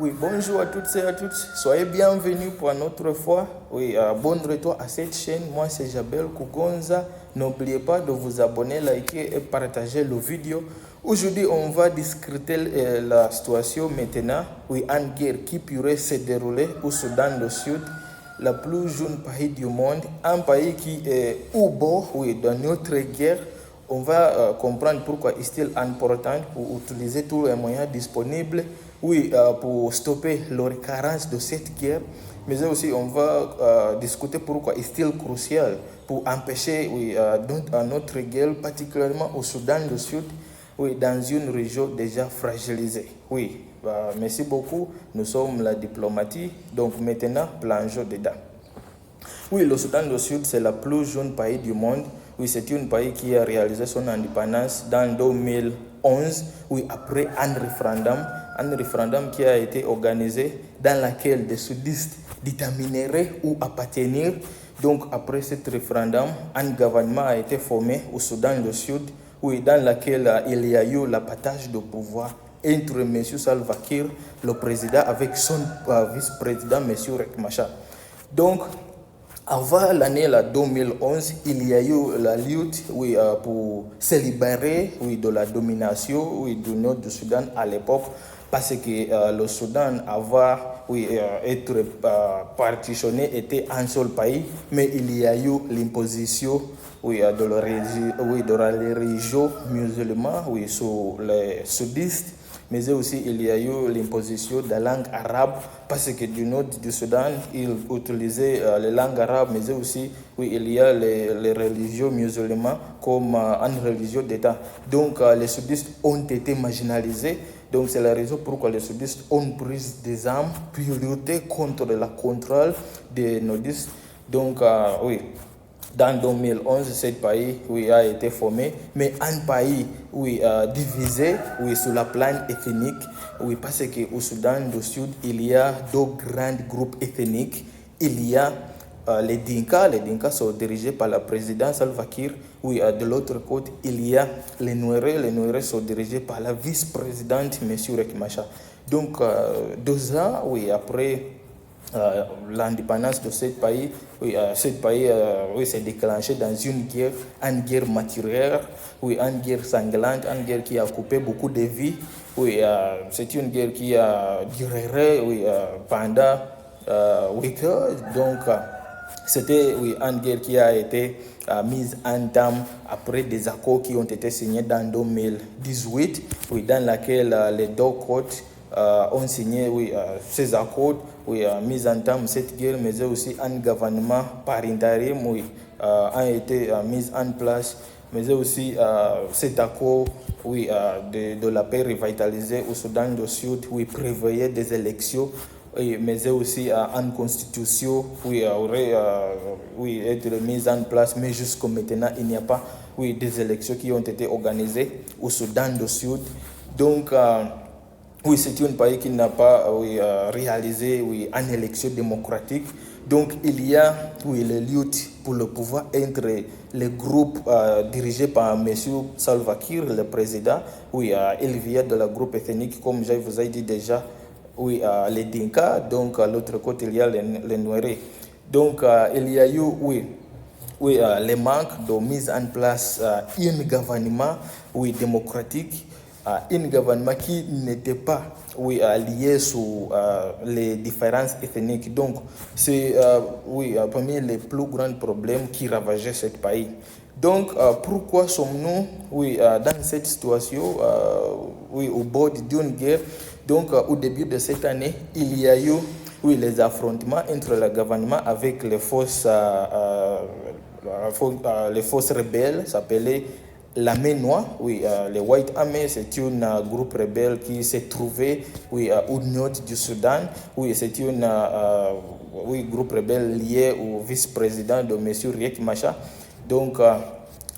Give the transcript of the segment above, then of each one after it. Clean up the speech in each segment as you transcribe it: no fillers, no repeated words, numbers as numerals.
Oui, bonjour à toutes et à tous. Soyez bienvenus pour une autre fois. Oui, bon retour à cette chaîne. Moi, c'est Jabel Kugonza. N'oubliez pas de vous abonner, liker et partager le vidéo. Aujourd'hui, on va discuter la situation maintenant. Oui, une guerre qui pourrait se dérouler au Soudan du Sud, le plus jeune pays du monde, un pays qui est au bord, oui, dans notre guerre. On va comprendre pourquoi il est important pour utiliser tous les moyens disponibles, oui, pour stopper la recurrence de cette guerre. Mais aussi, on va discuter pourquoi il est crucial pour empêcher, oui, notre guerre, particulièrement au Soudan du Sud, oui, dans une région déjà fragilisée. Oui, merci beaucoup. Nous sommes la diplomatie. Donc maintenant, plongeons dedans. Oui, le Soudan du Sud, c'est le plus jeune pays du monde. Oui, c'est un pays qui a réalisé son indépendance dans 2011, oui, après un référendum qui a été organisé dans lequel les sudistes détermineraient où appartenir. Donc, après ce référendum, un gouvernement a été formé au Soudan du Sud, oui, dans lequel il y a eu le partage de pouvoir entre M. Salva Kiir, le président, avec son vice-président, M. Riek Machar. Donc, avant l'année 2011, il y a eu la lutte, oui, pour se libérer, oui, de la domination, oui, du nord du Soudan à l'époque, parce que le Soudan avait, oui, être partitionné, était un seul pays, mais il y a eu l'imposition, oui, de la religion musulmane, oui, sur les sudistes. Mais aussi il y a eu l'imposition de la langue arabe parce que du nord du Soudan, ils utilisaient les langues arabes, mais aussi oui, il y a les religions musulmanes comme une religion d'État. Donc les sudistes ont été marginalisés. Donc c'est la raison pourquoi les sudistes ont pris des armes pour lutter contre le contrôle des nordistes. Donc oui. Dans 2011, ce pays oui, a été formé, mais un pays oui, divisé oui, sur la plan ethnique, oui, parce qu'au Soudan du Sud, il y a deux grands groupes ethniques. Il y a les Dinka sont dirigés par le président Salva Kiir. Oui, de l'autre côté, il y a les Nuer sont dirigés par la vice-présidente M. Riek Machar. Donc, 2 ans oui, après l'indépendance de ce pays, oui, oui, s'est déclenché dans une guerre meurtrière, oui, une guerre sanglante, une guerre qui a coupé beaucoup de vies. Oui, c'est une guerre qui a duré oui, pendant 8 heures. Donc, c'était oui, une guerre qui a été mise en terme après des accords qui ont été signés dans 2018, oui, dans laquelle les deux côtes ont signé oui, ces accords, oui, mis en terme cette guerre, mais aussi un gouvernement par intérim oui, a été mis en place, mais aussi cet accord oui, de la paix revitalisée au Soudan du Sud, oui, prévoyait des élections. Oui, mais aussi une constitution oui, aurait oui, être mise en place, mais jusqu'à maintenant, il n'y a pas oui, des élections qui ont été organisées au Soudan du Sud. Donc, oui, c'est un pays qui n'a pas oui, réalisé oui, une élection démocratique. Donc, il y a oui, les luttes pour le pouvoir entre les groupes dirigés par M. Salva Kiir, le président. Oui, il vient de la groupe ethnique, comme je vous ai dit déjà, oui, les Dinka. Donc, à l'autre côté, il y a les Nuer. Donc, il y a eu, oui, oui, les manques de mise en place un gouvernement oui, démocratique, un gouvernement qui n'était pas oui, lié sur les différences ethniques. Donc, c'est oui, parmi les plus grands problèmes qui ravageaient ce pays. Donc, pourquoi sommes-nous oui, dans cette situation, oui, au bord d'une guerre? Donc, au début de cette année, il y a eu oui, les affrontements entre le gouvernement avec les forces rebelles, s'appelait la main noire, oui, les White Army, c'est un groupe rebelle qui s'est trouvé oui, au nord du Soudan. Oui, c'est un oui, groupe rebelle lié au vice-président de M. Riek Machar. Donc,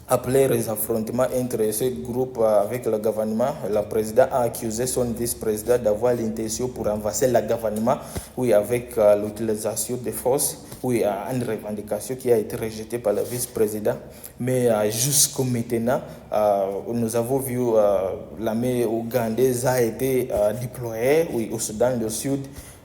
après les affrontements entre ce groupe avec le gouvernement, le président a accusé son vice-président d'avoir l'intention pour renverser le gouvernement, oui, avec l'utilisation des forces. oui, une revendication qui a été rejetée par le vice-président. Mais jusqu'au maintenant, nous avons vu l'armée ougandaise a été déployée, oui, au Soudan du Sud,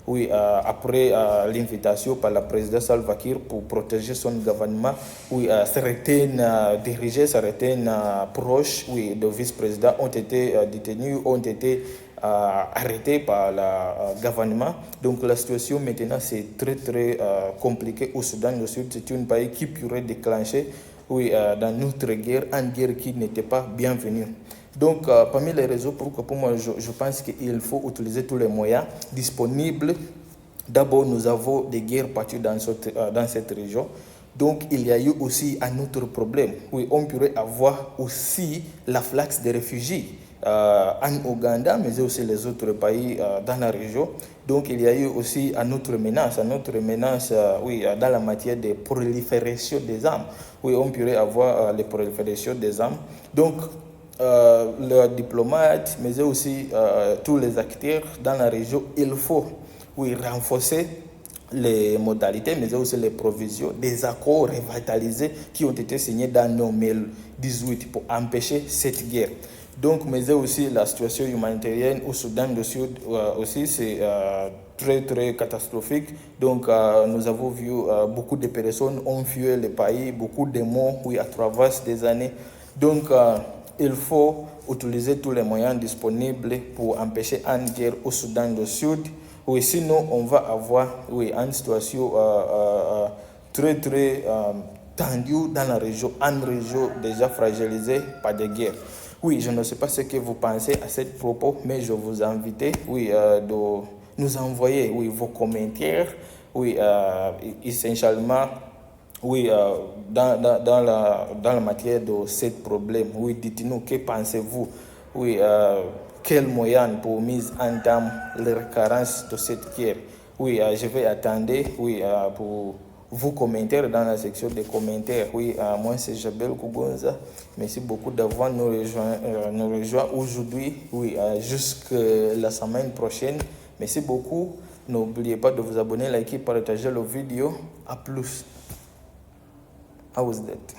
oui, après l'invitation par la présidente Salva Kiir pour protéger son gouvernement, oui, certains dirigeants, certains proches, oui, de vice-président ont été détenus, ont été arrêtés par le gouvernement. Donc la situation maintenant c'est très compliqué au Soudan du Sud. C'est un pays qui pourrait déclencher, oui, dans notre guerre, une guerre qui n'était pas bienvenue. Donc parmi les raisons pourquoi pour moi je pense qu'il faut utiliser tous les moyens disponibles. D'abord nous avons des guerres partout dans cette région. Donc il y a eu aussi un autre problème. Oui, on pourrait avoir aussi l'afflux des réfugiés en Ouganda, mais aussi les autres pays dans la région. Donc il y a eu aussi une autre menace oui, dans la matière de prolifération des armes. Oui, on pourrait avoir les proliférations des armes. Donc les diplomates, mais aussi tous les acteurs dans la région, il faut, oui, renforcer les modalités, mais aussi les provisions des accords revitalisés qui ont été signés dans 2018 pour empêcher cette guerre. Donc, mais aussi la situation humanitaire au Soudan du Sud aussi, c'est très catastrophique. Donc, nous avons vu beaucoup de personnes ont fui le pays, beaucoup de morts, oui, à travers des années. Donc, il faut utiliser tous les moyens disponibles pour empêcher une guerre au Soudan du Sud. Oui, sinon, on va avoir, oui, une situation très tendue dans la région, une région déjà fragilisée par des guerres. Oui, je ne sais pas ce que vous pensez à cette propos, mais je vous invite, oui, de nous envoyer, oui, vos commentaires, oui, essentiellement, oui, dans la matière de ce problème. Oui, dites-nous, que pensez-vous? Oui, quels moyens pour mise en terme les récurrences de cette guerre? Oui, je vais attendre, oui, pour vos commentaires dans la section des commentaires. Oui, moi c'est Jabel Kugonza. Merci beaucoup d'avoir nous rejoint aujourd'hui, oui, jusqu'à la semaine prochaine. Merci beaucoup. N'oubliez pas de vous abonner, liker, partager la vidéo. À plus. How was that?